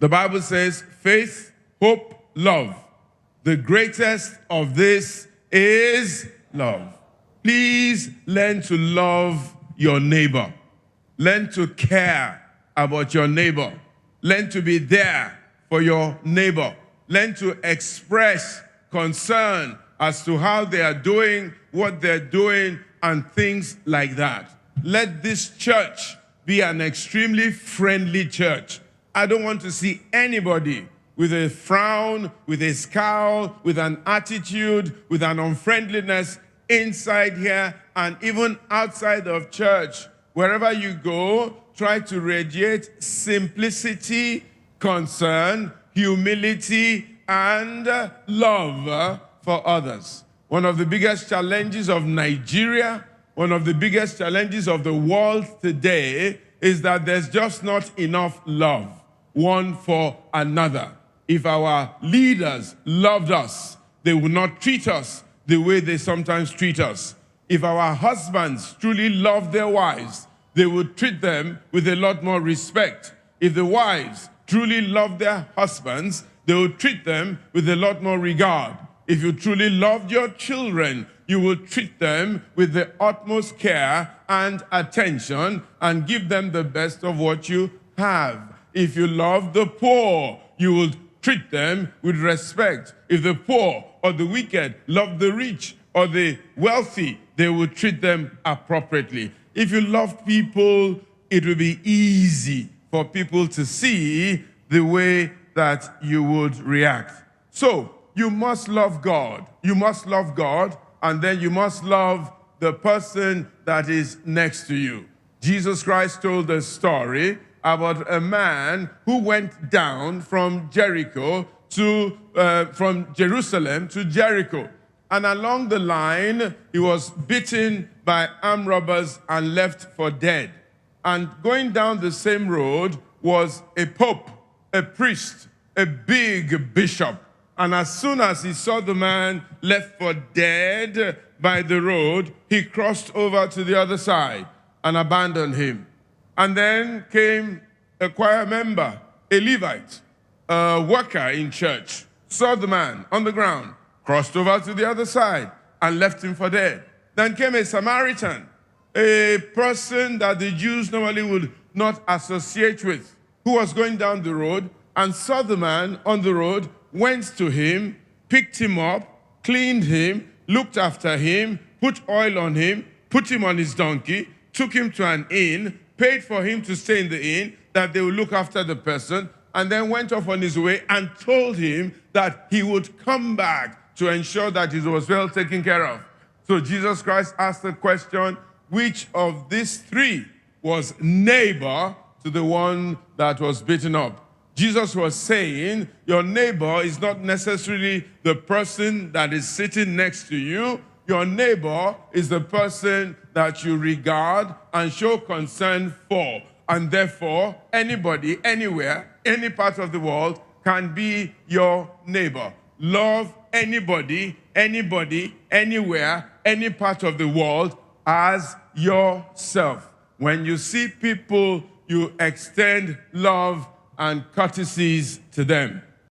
The Bible says faith, hope, love. The greatest of this is love. Please learn to love your neighbor. Learn to care about your neighbor. Learn to be there for your neighbor. Learn to express concern as to how they are doing, what they're doing, and things like that. Let this church be an extremely friendly church. I don't want to see anybody with a frown, with a scowl, with an attitude, with an unfriendliness inside here and even outside of church. Wherever you go, try to radiate simplicity, concern, humility, and love for others. One of the biggest challenges of Nigeria, one of the biggest challenges of the world today is that there's just not enough love one for another. If our leaders loved us, they would not treat us the way they sometimes treat us. If our husbands truly loved their wives, they would treat them with a lot more respect. If the wives truly loved their husbands, they would treat them with a lot more regard. If you truly loved your children, you would treat them with the utmost care and attention and give them the best of what you have. If you love the poor, you will treat them with respect. If the poor or the wicked love the rich or the wealthy, they will treat them appropriately. If you love people, it will be easy for people to see the way that you would react. So, you must love God. You must love God, and then you must love the person that is next to you. Jesus Christ told a story about a man who went down from Jerusalem to Jericho. And along the line, he was beaten by armed robbers and left for dead. And going down the same road was a pope, a priest, a big bishop. And as soon as he saw the man left for dead by the road, he crossed over to the other side and abandoned him. And then came a choir member, a Levite, a worker in church, saw the man on the ground, crossed over to the other side, and left him for dead. Then came a Samaritan, a person that the Jews normally would not associate with, who was going down the road and saw the man on the road, went to him, picked him up, cleaned him, looked after him, put oil on him, put him on his donkey, took him to an inn, paid for him to stay in the inn, that they would look after the person, and then went off on his way and told him that he would come back to ensure that he was well taken care of. So Jesus Christ asked the question, which of these three was neighbor to the one that was beaten up? Jesus was saying, your neighbor is not necessarily the person that is sitting next to you. Your neighbor is the person that you regard and show concern for. And therefore, anybody, anywhere, any part of the world can be your neighbor. Love anybody, anywhere, any part of the world as yourself. When you see people, you extend love and courtesies to them.